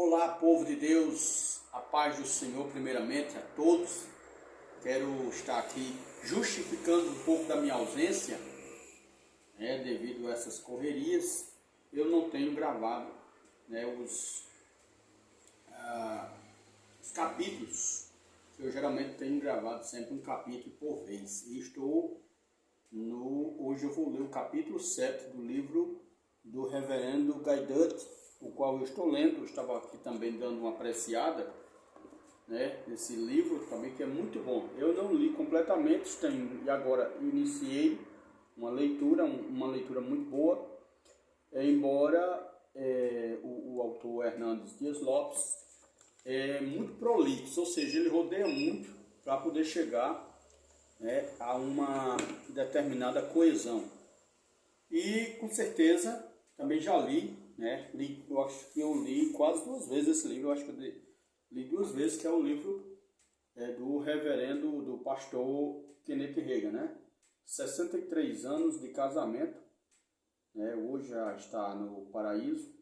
Olá, povo de Deus, a paz do Senhor primeiramente a todos. Quero estar aqui justificando um pouco da minha ausência, devido a essas correrias. Eu não tenho gravado os capítulos. Eu geralmente tenho gravado sempre um capítulo por vez. E hoje eu vou ler o capítulo 7 do livro do reverendo Gaidutt, o qual eu estou lendo. Eu estava aqui também dando uma apreciada nesse livro também, que é muito bom. Eu não li completamente, e agora iniciei uma leitura muito boa, embora o autor Hernandes Dias Lopes é muito prolixo, ou seja, ele rodeia muito para poder chegar a uma determinada coesão. E com certeza também já li, eu acho que eu li quase 2 vezes esse livro. Eu acho que eu li 2 vezes, que é o livro do reverendo, do pastor Kenneth Hagin, 63 anos de casamento, hoje já está no paraíso,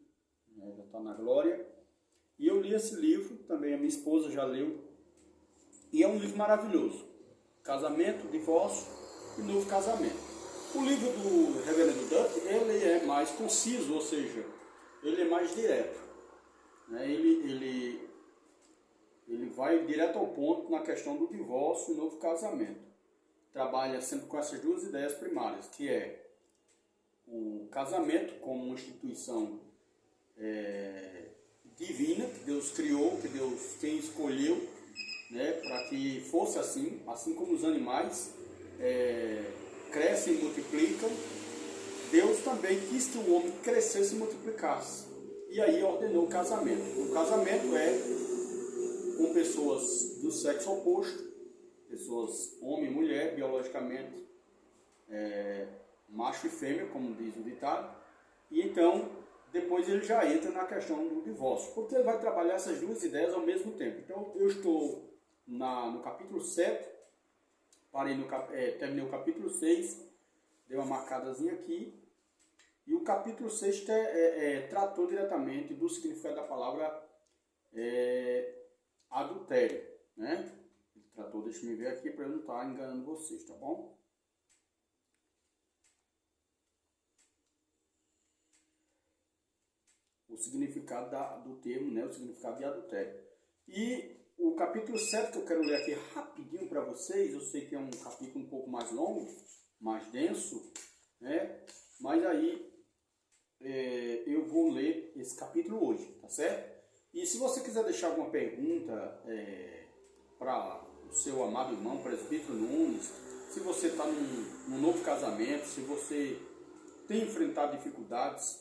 já está na glória. E eu li esse livro, também a minha esposa já leu, e é um livro maravilhoso. Casamento, divórcio e novo casamento. O livro do reverendo Dutt, ele é mais conciso, ou seja, ele é mais direto. Ele vai direto ao ponto na questão do divórcio e novo casamento. Trabalha sempre com essas 2 ideias primárias, que é o casamento como uma instituição divina, que Deus criou, que Deus quem escolheu, para que fosse assim como os animais crescem e multiplicam. Deus também quis que o homem crescesse e multiplicasse. E aí ordenou o casamento. O casamento é com pessoas do sexo oposto, pessoas homem e mulher, biologicamente macho e fêmea, como diz o ditado. E então, depois ele já entra na questão do divórcio, porque ele vai trabalhar essas 2 ideias ao mesmo tempo. Então, eu estou no capítulo 7, terminei o capítulo 6, dei uma marcadazinha aqui. E o capítulo 6 tratou diretamente do significado da palavra adultério, Ele tratou, deixa eu ver aqui para eu não estar enganando vocês, tá bom? O significado do termo, o significado de adultério. E o capítulo 7 que eu quero ler aqui rapidinho para vocês, eu sei que é um capítulo um pouco mais longo, mais denso, mas aí eu vou ler esse capítulo hoje, tá certo? E se você quiser deixar alguma pergunta para o seu amado irmão, presbítero Nunes, se você está num novo casamento, se você tem enfrentado dificuldades,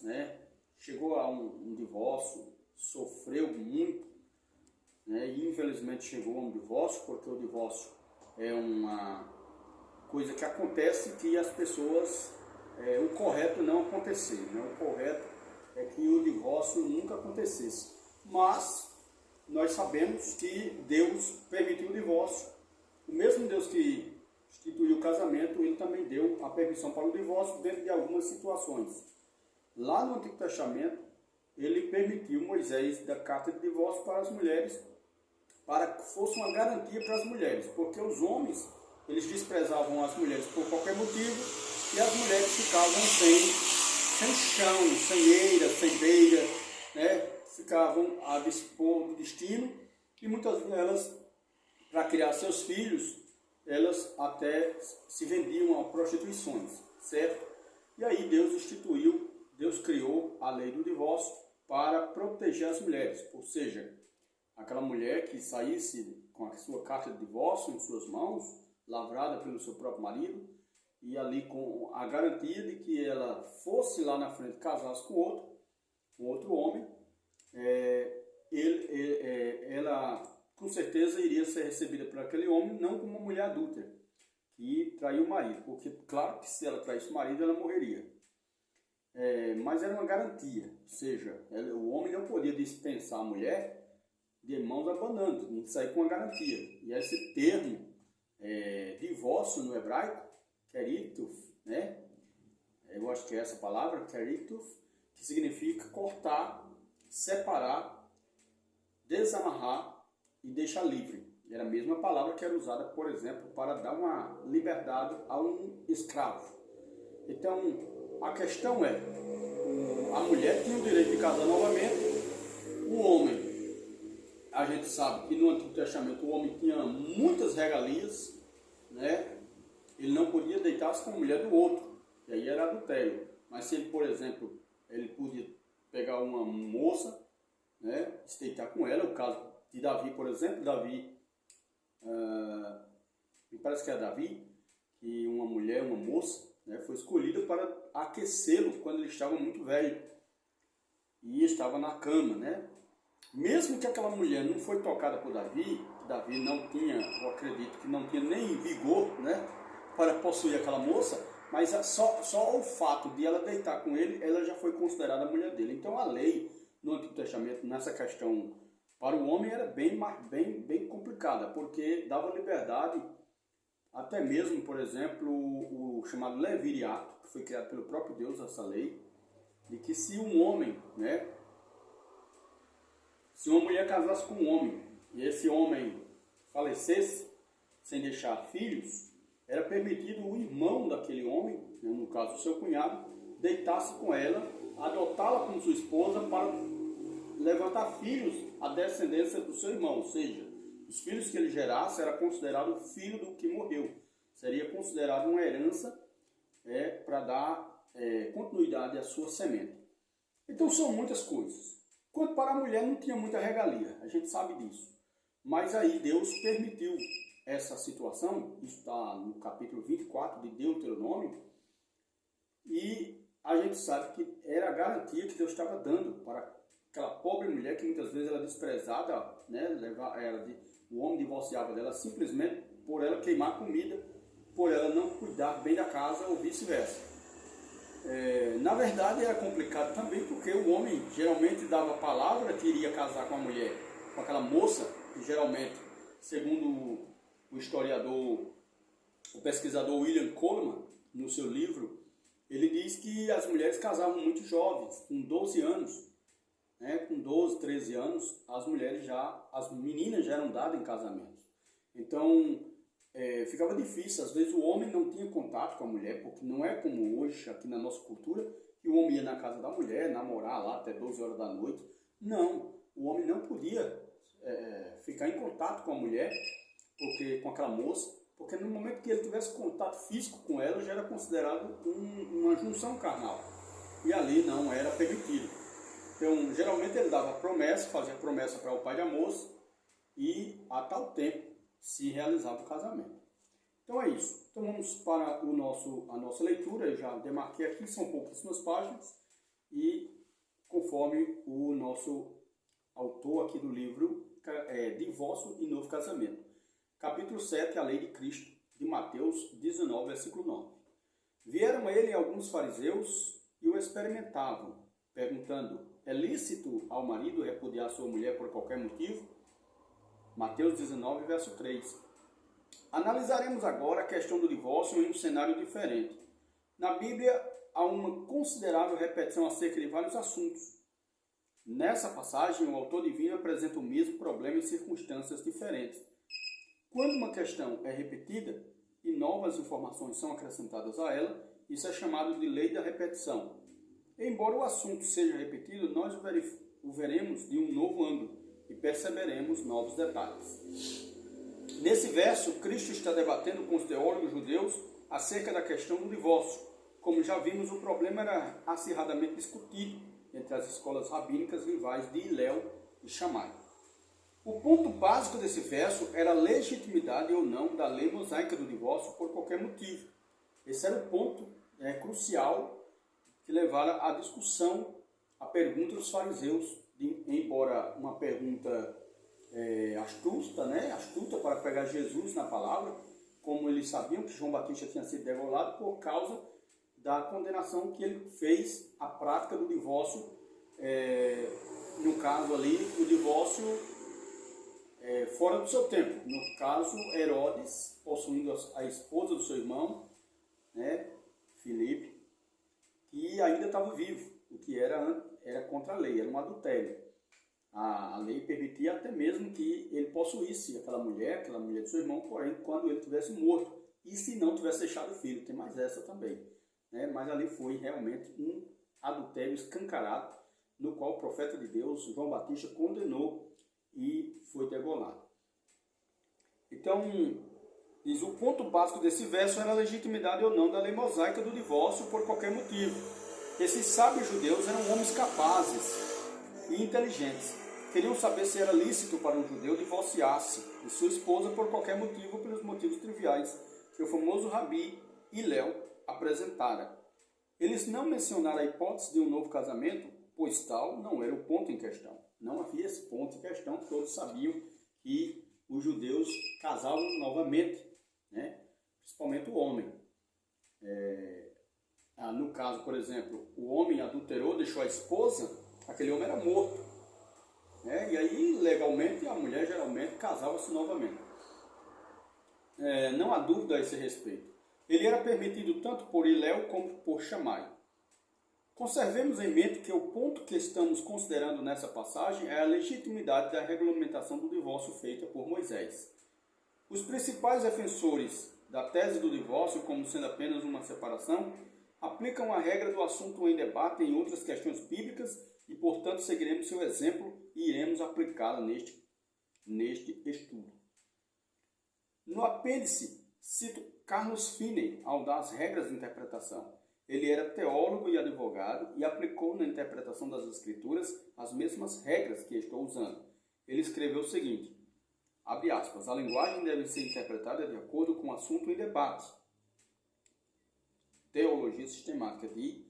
chegou a um divórcio, sofreu muito, e infelizmente chegou a um divórcio, porque o divórcio é uma coisa que acontece que as pessoas, o correto não acontecer, o correto é que o divórcio nunca acontecesse. Mas nós sabemos que Deus permitiu o divórcio. O mesmo Deus que instituiu o casamento, ele também deu a permissão para o divórcio dentro de algumas situações. Lá no Antigo Testamento, ele permitiu Moisés dar carta de divórcio para as mulheres, para que fosse uma garantia para as mulheres, porque os homens, eles desprezavam as mulheres por qualquer motivo, e as mulheres ficavam sem chão, sem eira, sem beira, ficavam a dispor do destino, e muitas delas, para criar seus filhos, elas até se vendiam a prostituições, certo? E aí Deus criou a lei do divórcio para proteger as mulheres, ou seja, aquela mulher que saísse com a sua carta de divórcio em suas mãos, lavrada pelo seu próprio marido, e ali com a garantia de que ela fosse lá na frente, casasse com outro homem, ela com certeza iria ser recebida por aquele homem, não como uma mulher adúltera, que traiu o marido, porque claro que se ela traísse o marido, ela morreria. Mas era uma garantia, ou seja, o homem não podia dispensar a mulher de mãos abanando, tinha que sair com uma garantia. E esse termo, divórcio no hebraico, kerituf, eu acho que é essa palavra, kerituf, que significa cortar, separar desamarrar e deixar livre. Era a mesma palavra que era usada, por exemplo, para dar uma liberdade a um escravo. Então, a questão é, a mulher tinha o direito de casar novamente, o homem, a gente sabe que no Antigo Testamento o homem tinha muitas regalias, né? Ele não podia deitar-se com a mulher do outro, e aí era adultério. Mas se ele, por exemplo, ele podia pegar uma moça, né, se deitar com ela, o caso de Davi, por exemplo, me parece que é Davi, que uma mulher, uma moça, né, foi escolhida para aquecê-lo quando ele estava muito velho e estava na cama, né? Mesmo que aquela mulher não foi tocada por Davi, Davi não tinha, eu acredito que não tinha nem vigor, né, para possuir aquela moça, mas só o fato de ela deitar com ele, ela já foi considerada a mulher dele. Então a lei no Antigo Testamento, nessa questão para o homem, era bem complicada, porque dava liberdade, até mesmo, por exemplo, o chamado levirato, que foi criado pelo próprio Deus, essa lei, de que se um homem, né, se uma mulher casasse com um homem e esse homem falecesse sem deixar filhos, era permitido o irmão daquele homem, né, no caso o seu cunhado, deitar-se com ela, adotá-la como sua esposa para levantar filhos à descendência do seu irmão. Ou seja, os filhos que ele gerasse era considerado filho do que morreu. Seria considerado uma herança para dar continuidade à sua semente. Então são muitas coisas. Quanto para a mulher não tinha muita regalia, a gente sabe disso. Mas aí Deus permitiu essa situação, isso está no capítulo 24 de Deuteronômio, e a gente sabe que era a garantia que Deus estava dando para aquela pobre mulher que muitas vezes era desprezada, né, o homem divorciava dela simplesmente por ela queimar comida, por ela não cuidar bem da casa ou vice-versa. Na verdade era complicado também porque o homem geralmente dava a palavra que iria casar com a mulher, com aquela moça, que geralmente, segundo o historiador, o pesquisador William Coleman, no seu livro, ele diz que as mulheres casavam muito jovens, com 12 anos, né? Com 12, 13 anos, as meninas já eram dadas em casamento. Então, ficava difícil, às vezes o homem não tinha contato com a mulher, porque não é como hoje, aqui na nossa cultura, que o homem ia na casa da mulher, namorar lá até 12 horas da noite. Não, o homem não podia ficar em contato com a mulher, com aquela moça, porque no momento que ele tivesse contato físico com ela, já era considerado uma junção carnal. E ali não era permitido. Então, geralmente ele dava promessa, fazia promessa para o pai da moça, e a tal tempo se realizava o casamento. Então é isso. Então vamos para a nossa leitura. Eu já demarquei aqui, são pouquíssimas páginas, e conforme o nosso autor aqui do livro, Divórcio e Novo Casamento. Capítulo 7, a Lei de Cristo, de Mateus 19, versículo 9. Vieram a ele alguns fariseus e o experimentavam, perguntando: é lícito ao marido repudiar sua mulher por qualquer motivo? Mateus 19, verso 3. Analisaremos agora a questão do divórcio em um cenário diferente. Na Bíblia, há uma considerável repetição acerca de vários assuntos. Nessa passagem, o autor divino apresenta o mesmo problema em circunstâncias diferentes. Quando uma questão é repetida e novas informações são acrescentadas a ela, isso é chamado de lei da repetição. Embora o assunto seja repetido, nós o veremos de um novo ângulo e perceberemos novos detalhes. Nesse verso, Cristo está debatendo com os teólogos judeus acerca da questão do divórcio. Como já vimos, o problema era acirradamente discutido entre as escolas rabínicas rivais de Hillel e Shammai. O ponto básico desse verso era a legitimidade ou não da lei mosaica do divórcio por qualquer motivo. Esse era o ponto crucial que levara à discussão, à pergunta dos fariseus, embora uma pergunta astuta para pegar Jesus na palavra, como eles sabiam que João Batista tinha sido degolado por causa da condenação que ele fez à prática do divórcio, no caso ali, o divórcio fora do seu tempo. No caso, Herodes, possuindo a esposa do seu irmão, né, Filipe, que ainda estava vivo, o que era contra a lei, era um adultério. A lei permitia até mesmo que ele possuísse aquela mulher do seu irmão, porém, quando ele tivesse morto. E se não tivesse deixado filho, tem mais essa também. Né? Mas ali foi realmente um adultério escancarado, no qual o profeta de Deus, João Batista, condenou e foi degolado. Então, diz, o ponto básico desse verso era a legitimidade ou não da lei mosaica do divórcio por qualquer motivo. Esses sábios judeus eram homens capazes e inteligentes. Queriam saber se era lícito para um judeu divorciar-se de sua esposa por qualquer motivo, pelos motivos triviais que o famoso Rabi Hillel apresentara. Eles não mencionaram a hipótese de um novo casamento, pois tal não era o ponto em questão. Não havia esse ponto em questão, todos sabiam que os judeus casavam novamente, né? Principalmente o homem. No caso, por exemplo, o homem adulterou, deixou a esposa, aquele homem era morto. Né? E aí, legalmente, a mulher geralmente casava-se novamente. Não há dúvida a esse respeito. Ele era permitido tanto por Hillel como por Shammai. Conservemos em mente que o ponto que estamos considerando nessa passagem é a legitimidade da regulamentação do divórcio feita por Moisés. Os principais defensores da tese do divórcio, como sendo apenas uma separação, aplicam a regra do assunto em debate em outras questões bíblicas e, portanto, seguiremos seu exemplo e iremos aplicá-la neste estudo. No apêndice, cito Carlos Finney ao dar as regras de interpretação. Ele era teólogo e advogado e aplicou na interpretação das Escrituras as mesmas regras que estou usando. Ele escreveu o seguinte, abre aspas, a linguagem deve ser interpretada de acordo com o assunto em debate. Teologia sistemática de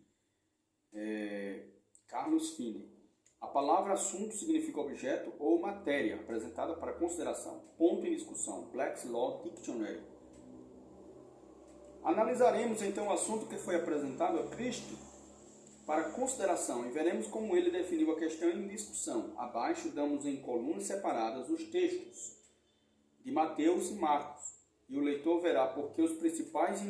Carlos Finney. A palavra assunto significa objeto ou matéria apresentada para consideração. Ponto em discussão. Black's Law Dictionary. Analisaremos então o assunto que foi apresentado a Cristo para consideração e veremos como ele definiu a questão em discussão. Abaixo damos em colunas separadas os textos de Mateus e Marcos e o leitor verá porque os principais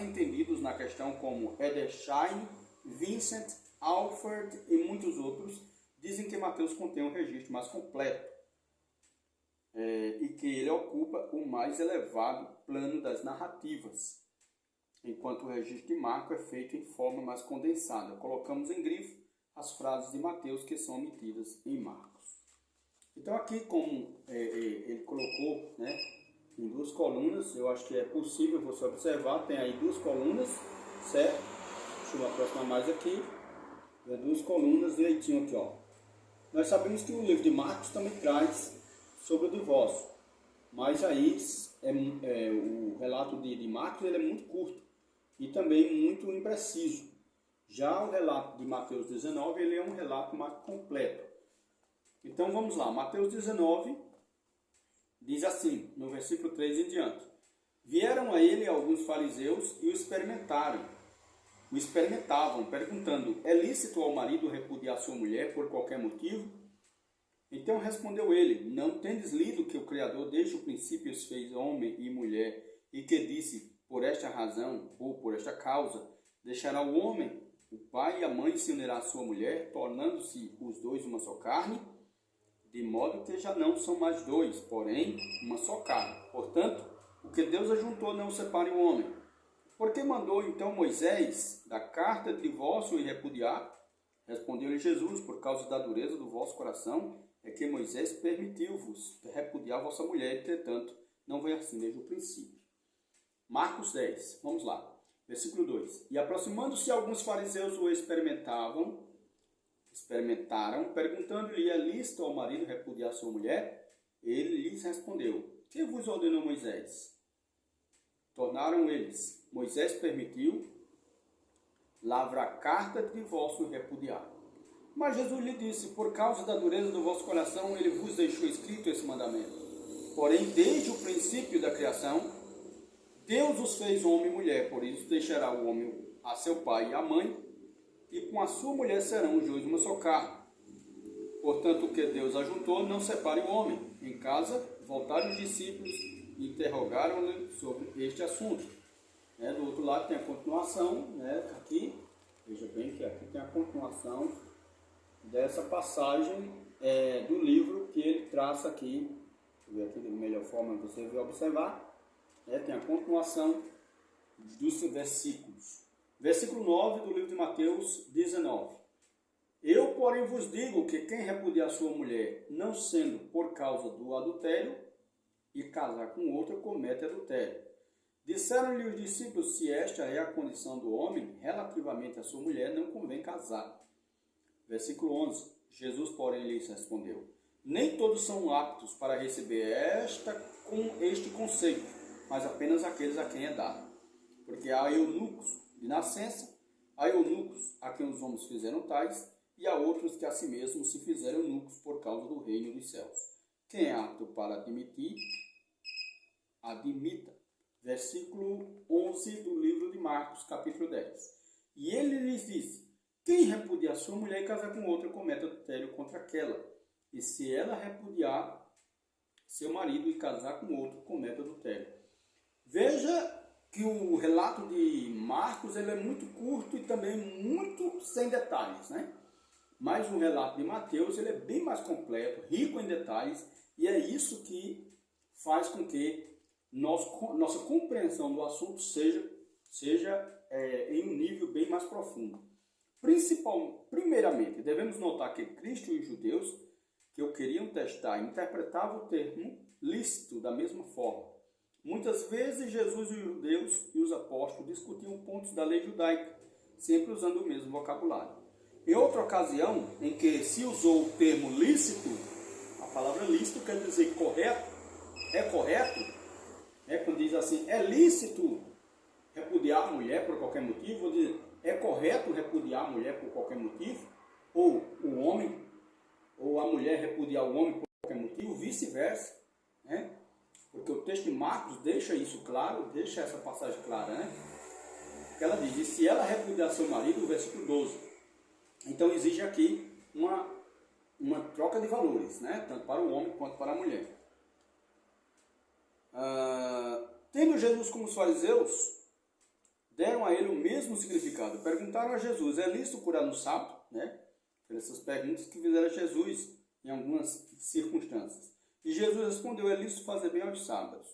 entendidos na questão como Edersheim, Vincent, Alford e muitos outros dizem que Mateus contém um registro mais completo. E que ele ocupa o mais elevado plano das narrativas, enquanto o registro de Marcos é feito em forma mais condensada. Colocamos em grifo as frases de Mateus que são omitidas em Marcos. Então aqui, como ele colocou, né, em duas colunas, eu acho que é possível você observar, tem aí duas colunas, certo? Deixa eu aproximar mais aqui. Duas colunas direitinho aqui, ó. Nós sabemos que o livro de Marcos também traz sobre o divórcio, mas aí o relato de Marcos ele é muito curto e também muito impreciso. Já o relato de Mateus 19 ele é um relato mais completo. Então vamos lá, Mateus 19 diz assim, no versículo 3 em diante: vieram a ele alguns fariseus e o experimentavam, perguntando, é lícito ao marido repudiar sua mulher por qualquer motivo? Então respondeu ele, não tendes lido que o Criador desde o princípio os fez homem e mulher, e que disse, por esta razão, ou por esta causa, deixará o homem, o pai e a mãe se unirá à sua mulher, tornando-se os dois uma só carne, de modo que já não são mais dois, porém uma só carne. Portanto, o que Deus ajuntou não separe o homem. Por que mandou então Moisés dar carta de divórcio e repudiar? Respondeu-lhe Jesus, por causa da dureza do vosso coração, é que Moisés permitiu-vos repudiar vossa mulher, entretanto, não foi assim desde o princípio. Marcos 10, vamos lá, versículo 2. E aproximando-se alguns fariseus o experimentaram, perguntando-lhe, é lícito ao marido repudiar sua mulher? Ele lhes respondeu, que vos ordenou Moisés? Tornaram eles, Moisés permitiu lavrar carta de divórcio e repudiar. Mas Jesus lhe disse, por causa da dureza do vosso coração, ele vos deixou escrito esse mandamento. Porém, desde o princípio da criação, Deus os fez homem e mulher, por isso deixará o homem a seu pai e a mãe, e com a sua mulher serão os dois uma só carne. Portanto, o que Deus ajuntou, não separe o homem. Em casa, voltaram os discípulos e interrogaram-lhe sobre este assunto. Do outro lado tem a continuação, aqui, veja bem que aqui tem a continuação dessa passagem do livro que ele traça aqui. Deixa eu ver aqui da melhor forma que você vai observar. Tem a continuação dos versículos. Versículo 9 do livro de Mateus 19. Eu, porém, vos digo que quem repudiar sua mulher, não sendo por causa do adultério, e casar com outra, comete adultério. Disseram-lhe os discípulos, se esta é a condição do homem, relativamente à sua mulher, não convém casar. Versículo 11. Jesus, porém, lhes respondeu, nem todos são aptos para receber este conceito, mas apenas aqueles a quem é dado. Porque há eunucos de nascença, há eunucos a quem os homens fizeram tais, e há outros que a si mesmos se fizeram eunucos por causa do reino dos céus. Quem é apto para admitir, admita. Versículo 11 do livro de Marcos, capítulo 10. E ele lhes disse, quem repudiar sua mulher e casar com outra, comete adultério contra aquela. E se ela repudiar seu marido e casar com outro, comete adultério. Veja que o relato de Marcos ele é muito curto e também muito sem detalhes, né? Mas o relato de Mateus ele é bem mais completo, rico em detalhes, e é isso que faz com que nossa compreensão do assunto seja em um nível bem mais profundo. Primeiramente, devemos notar que Cristo e os judeus que o queriam testar interpretavam o termo lícito da mesma forma. Muitas vezes Jesus e os judeus e os apóstolos discutiam pontos da lei judaica, sempre usando o mesmo vocabulário. Em outra ocasião, em que se usou o termo lícito, a palavra lícito quer dizer correto, quando diz assim, é lícito repudiar a mulher por qualquer motivo, ou diz, é correto repudiar a mulher por qualquer motivo, ou o homem, ou a mulher repudiar o homem por qualquer motivo, vice-versa, né? Porque o texto de Marcos deixa isso claro, deixa essa passagem clara, né? Porque ela diz, e se ela repudiar seu marido, no versículo 12. Então exige aqui uma troca de valores, né? Tanto para o homem quanto para a mulher. Tendo Jesus como os fariseus, deram a ele o mesmo significado. Perguntaram a Jesus, é lícito curar no sábado? Né? Essas perguntas que fizeram a Jesus em algumas circunstâncias. E Jesus respondeu, é lícito fazer bem aos sábados.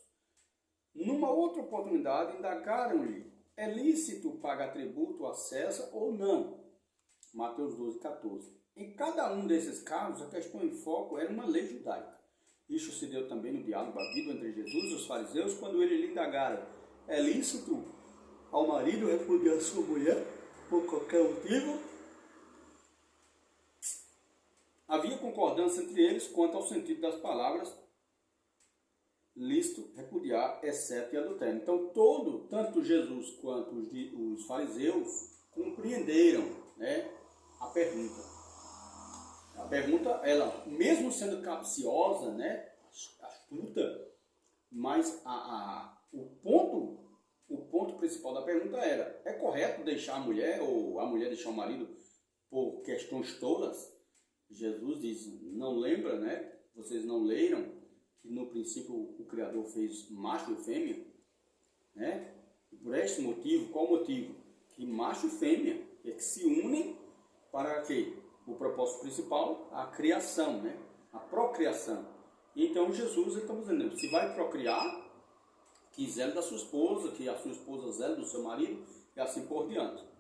Numa outra oportunidade, indagaram-lhe, é lícito pagar tributo a César ou não? Mateus 12, 14. Em cada um desses casos, a questão em foco era uma lei judaica. Isso se deu também no diálogo havido entre Jesus e os fariseus, quando eles lhe indagaram, é lícito ao marido repudiar sua mulher por qualquer motivo? Havia concordância entre eles quanto ao sentido das palavras lícito repudiar, exceto e adultério. Então, tanto Jesus quanto os fariseus compreenderam, né, a pergunta. A pergunta, ela, mesmo sendo capciosa, né, astuta, mas o ponto principal da pergunta era, é correto deixar a mulher ou a mulher deixar o marido por questões tolas? Jesus diz, não lembra, né? Vocês não leram que no princípio o Criador fez macho e fêmea, né? E por este motivo, qual motivo? Que macho e fêmea é que se unem para quê? O propósito principal, a criação, né? A procriação. Então Jesus, estamos dizendo, se vai procriar, que zele da sua esposa, que a sua esposa zele do seu marido, e assim por diante.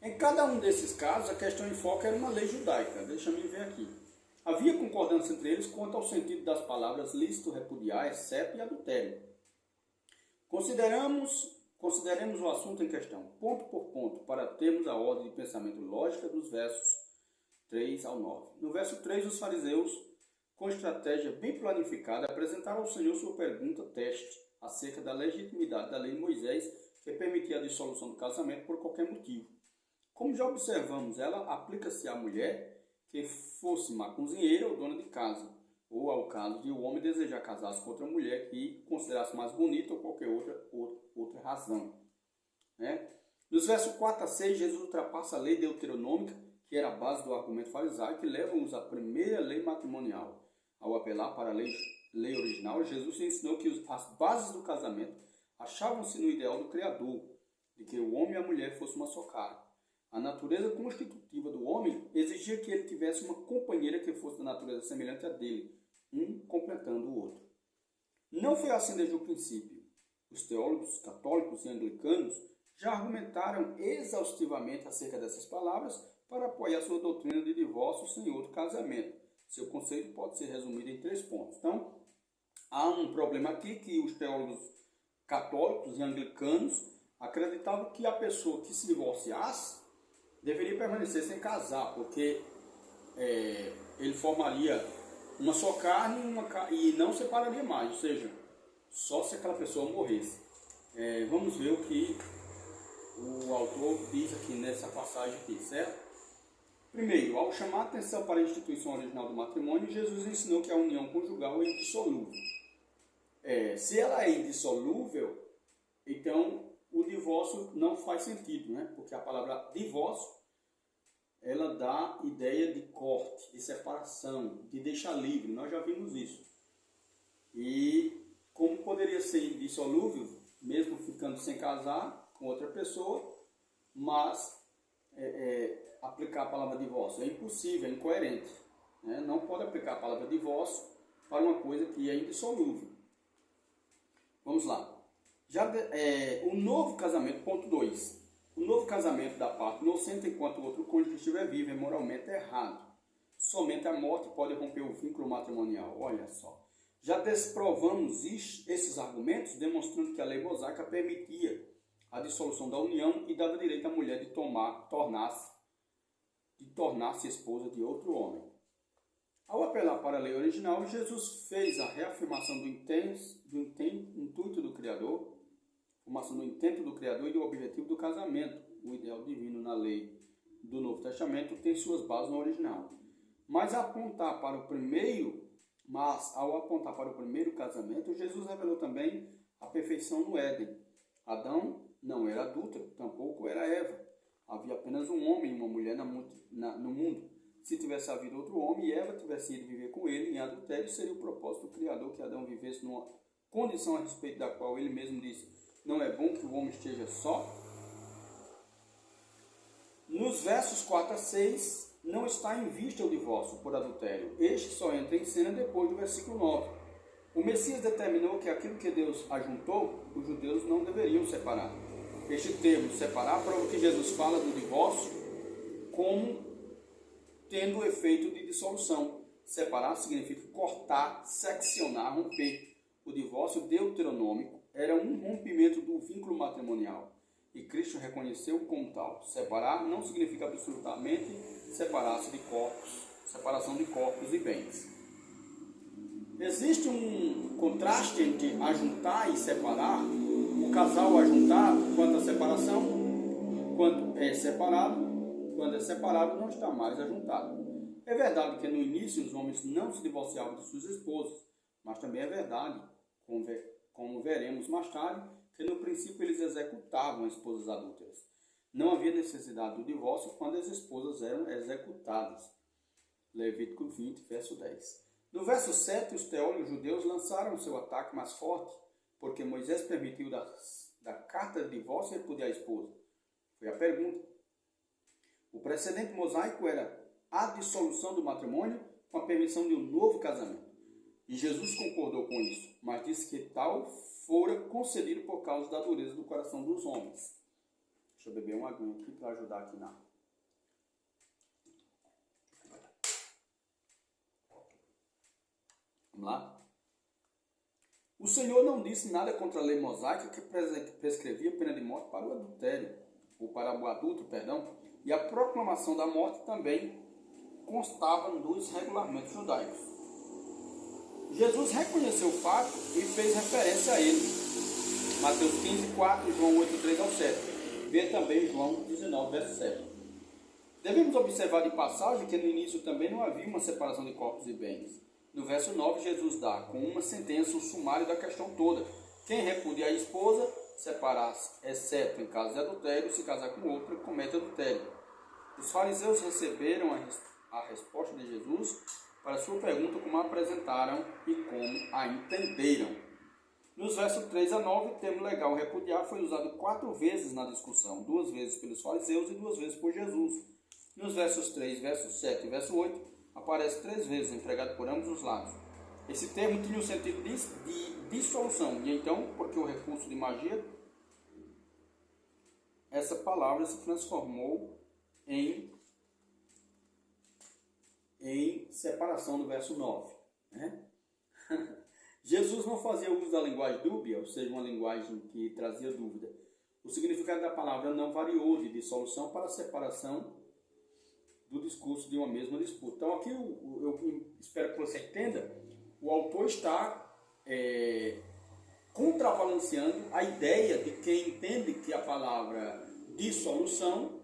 Em cada um desses casos, a questão em foco era uma lei judaica. Deixa-me ver aqui. Havia concordância entre eles quanto ao sentido das palavras lícito, repudiar, exceto e adultério. Consideremos o assunto em questão, ponto por ponto, para termos a ordem de pensamento lógica dos versos 3 ao 9. No verso 3, os fariseus, com estratégia bem planificada, apresentaram ao Senhor sua pergunta-teste acerca da legitimidade da lei de Moisés, que permitia a dissolução do casamento por qualquer motivo. Como já observamos, ela aplica-se à mulher que fosse uma cozinheira ou dona de casa, ou ao caso de o homem desejar casar-se com outra mulher que considerasse mais bonita ou qualquer outra razão. Né? Nos versos 4 a 6, Jesus ultrapassa a lei deuteronômica, que era a base do argumento farisaico, que leva-nos à primeira lei matrimonial. Ao apelar para a lei original, Jesus ensinou que as bases do casamento achavam-se no ideal do Criador, de que o homem e a mulher fossem uma só carne. A natureza constitutiva do homem exigia que ele tivesse uma companheira que fosse da natureza semelhante a dele, um completando o outro. Não foi assim desde o princípio. Os teólogos católicos e anglicanos já argumentaram exaustivamente acerca dessas palavras para apoiar sua doutrina de divórcio sem outro casamento. Seu conceito pode ser resumido em 3 pontos. Então, há um problema aqui que os teólogos católicos e anglicanos acreditavam que a pessoa que se divorciasse deveria permanecer sem casar, porque ele formaria uma só carne e não separaria mais, ou seja, só se aquela pessoa morresse. Vamos ver o que o autor diz aqui nessa passagem aqui, certo? Primeiro, ao chamar a atenção para a instituição original do matrimônio, Jesus ensinou que a união conjugal é indissolúvel. Se ela é indissolúvel, então o divórcio não faz sentido, né? Porque a palavra divórcio, ela dá ideia de corte, de separação, de deixar livre. Nós já vimos isso. E como poderia ser indissolúvel, mesmo ficando sem casar com outra pessoa, mas aplicar a palavra divórcio é impossível, é incoerente, né? Não pode aplicar a palavra divórcio para uma coisa que é indissolúvel. Vamos lá. O novo casamento, ponto 2. O novo casamento da parte inocente enquanto o outro cônjuge estiver vivo é moralmente errado. Somente a morte pode romper o vínculo matrimonial. Olha só. Já desprovamos esses argumentos demonstrando que a lei mosaica permitia a dissolução da união e dava direito à mulher de tornar-se esposa de outro homem. Ao apelar para a lei original, Jesus fez a reafirmação do intuito do Criador, formação do intento do Criador e do objetivo do casamento. O ideal divino na lei do Novo Testamento tem suas bases no original. Mas ao apontar para o primeiro casamento, Jesus revelou também a perfeição no Éden. Adão não era adúltero, tampouco era Eva. Havia apenas um homem e uma mulher no mundo. Se tivesse havido outro homem e Eva tivesse ido viver com ele em adultério, seria o propósito do Criador que Adão vivesse numa condição a respeito da qual ele mesmo disse: não é bom que o homem esteja só. Nos versos 4 a 6, não está em vista o divórcio por adultério. Este só entra em cena depois do versículo 9. O Messias determinou que aquilo que Deus ajuntou, os judeus não deveriam separar. Este termo, separar, prova que Jesus fala do divórcio como tendo o efeito de dissolução. Separar significa cortar, seccionar, romper. O divórcio deuteronômico era um rompimento do vínculo matrimonial e Cristo reconheceu como tal. Separar não significa absolutamente separação de corpos e bens. Existe um contraste entre ajuntar e separar. O casal ajuntar quanto à separação, quando é separado não está mais ajuntado. É verdade que no início os homens não se divorciavam de suas esposas, mas também é verdade, como veremos mais tarde, que no princípio eles executavam esposas adúlteras. Não havia necessidade do divórcio quando as esposas eram executadas. Levítico 20, verso 10. No verso 7, os teólogos judeus lançaram seu ataque mais forte, porque Moisés permitiu da carta de divórcio repudiar a esposa. Foi a pergunta. O precedente mosaico era a dissolução do matrimônio com a permissão de um novo casamento. E Jesus concordou com isso, mas disse que tal fora concedido por causa da dureza do coração dos homens. Deixa eu beber uma aguinha aqui para ajudar aqui na... Vamos lá? O Senhor não disse nada contra a lei mosaica que prescrevia pena de morte para o adultério, ou para o adulto, e a proclamação da morte também constava dos regulamentos judaicos. Jesus reconheceu o fato e fez referência a ele. Mateus 15, 4, João 8, 3 ao 7. Vê também João 19, verso 7. Devemos observar de passagem que no início também não havia uma separação de corpos e bens. No verso 9, Jesus dá com uma sentença o sumário da questão toda. Quem repudiar a esposa, separar-se, exceto em caso de adultério, se casar com outra, comete adultério. Os fariseus receberam a resposta de Jesus para sua pergunta como a apresentaram e como a entenderam. Nos versos 3 a 9, o termo legal repudiar foi usado 4 vezes na discussão, 2 vezes pelos fariseus e 2 vezes por Jesus. Nos versos 3, verso 7 e verso 8, aparece 3 vezes, empregado por ambos os lados. Esse termo tinha o sentido de dissolução, e então, porque o recurso de magia, essa palavra se transformou em separação no verso 9. Né? Jesus não fazia uso da linguagem dúbia, ou seja, uma linguagem que trazia dúvida. O significado da palavra não variou de dissolução para separação do discurso de uma mesma disputa. Então aqui eu espero que você entenda, o autor está contrabalanceando a ideia de quem entende que a palavra dissolução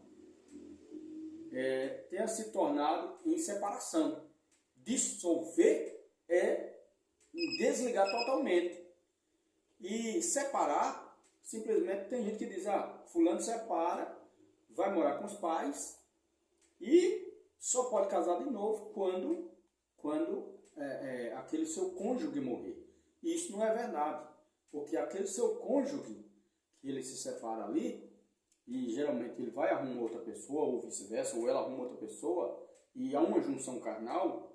tenha se tornado em separação. Dissolver é desligar totalmente. E separar, simplesmente tem gente que diz, fulano separa, vai morar com os pais e só pode casar de novo quando aquele seu cônjuge morrer. E isso não é verdade, porque aquele seu cônjuge que ele se separa ali, e geralmente ele vai arrumar outra pessoa, ou vice-versa, ou ela arruma outra pessoa, e há uma junção carnal,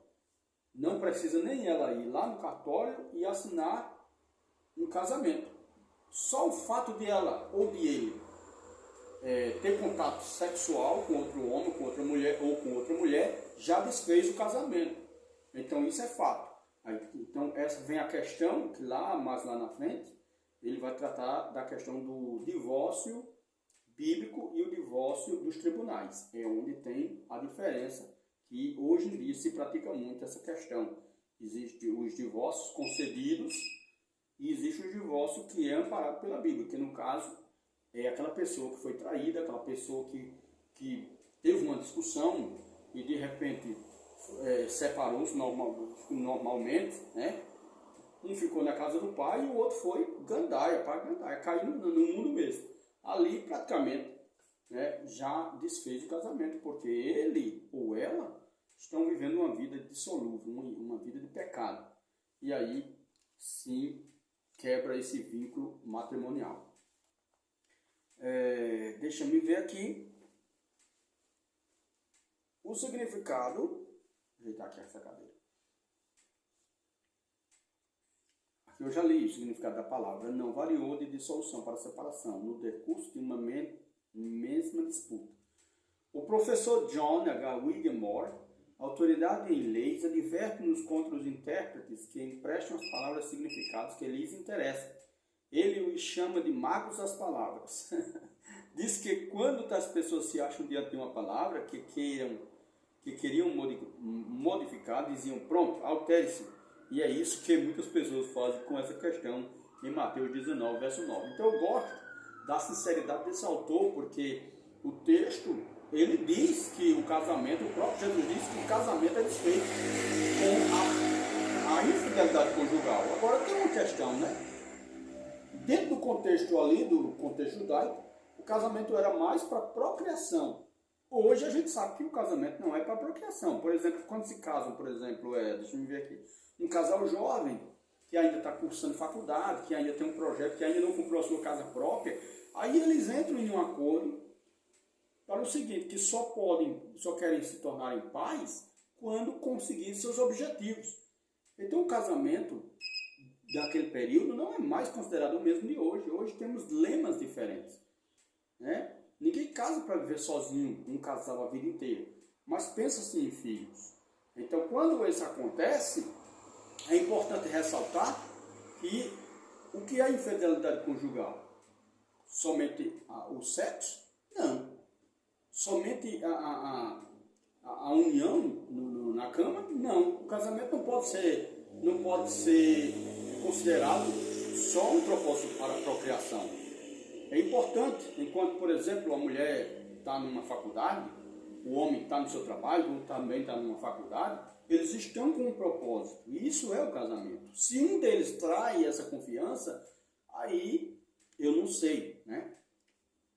não precisa nem ela ir lá no cartório e assinar um casamento. Só o fato de ela ou de ele ter contato sexual com outro homem, com outra mulher ou com outra mulher, já desfez o casamento. Então isso é fato. Então essa vem a questão que mais lá na frente, ele vai tratar da questão do divórcio bíblico e o divórcio dos tribunais. É onde tem a diferença, que hoje em dia se pratica muito essa questão. Existem os divórcios concedidos e existe o divórcio que é amparado pela Bíblia, que no caso é aquela pessoa que foi traída, aquela pessoa que teve uma discussão e de repente separou-se normalmente, né? Um ficou na casa do pai e o outro foi gandaia, caiu no mundo mesmo. Ali praticamente já desfez o casamento, porque ele ou ela estão vivendo uma vida dissolúvel, uma vida de pecado. E aí sim quebra esse vínculo matrimonial. Deixa eu ver aqui o significado. Vou ajeitar aqui essa cadeira. Aqui eu já li o significado da palavra. Não variou de dissolução para separação no decurso de uma mesma disputa. O professor John H. Whittemore, autoridade em leis, adverte-nos contra os intérpretes que emprestam às palavras significados que lhes interessam. Ele os chama de magos das palavras. Diz que quando as pessoas se acham diante de uma palavra que queriam modificar, diziam, pronto, altere-se. E é isso que muitas pessoas fazem com essa questão em Mateus 19, verso 9. Então eu gosto da sinceridade desse autor, porque o texto, ele diz que o casamento, o próprio Jesus diz que o casamento é desfeito com a infidelidade conjugal. Agora tem uma questão, né? Dentro do contexto ali, do contexto judaico, o casamento era mais para procriação. Hoje a gente sabe que o casamento não é para procriação. Por exemplo, quando se casam, por exemplo, deixa eu ver aqui, um casal jovem que ainda está cursando faculdade, que ainda tem um projeto, que ainda não comprou a sua casa própria, aí eles entram em um acordo para o seguinte, que só querem se tornar em paz quando conseguirem seus objetivos. Então o casamento daquele período não é mais considerado o mesmo de hoje. Hoje temos lemas diferentes, né? Ninguém casa para viver sozinho, um casal a vida inteira, mas pensa-se em filhos. Então quando isso acontece, é importante ressaltar que o que é infidelidade conjugal? Somente o sexo? Não. Somente a união na cama? Não. O casamento não pode ser considerado só um propósito para a procriação. É importante, enquanto, por exemplo, a mulher está numa faculdade, o homem está no seu trabalho, o também está numa faculdade, eles estão com um propósito. E isso é o casamento. Se um deles trai essa confiança, aí eu não sei, né?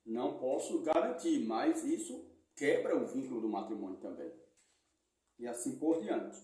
Não posso garantir, mas isso quebra o vínculo do matrimônio também. E assim por diante.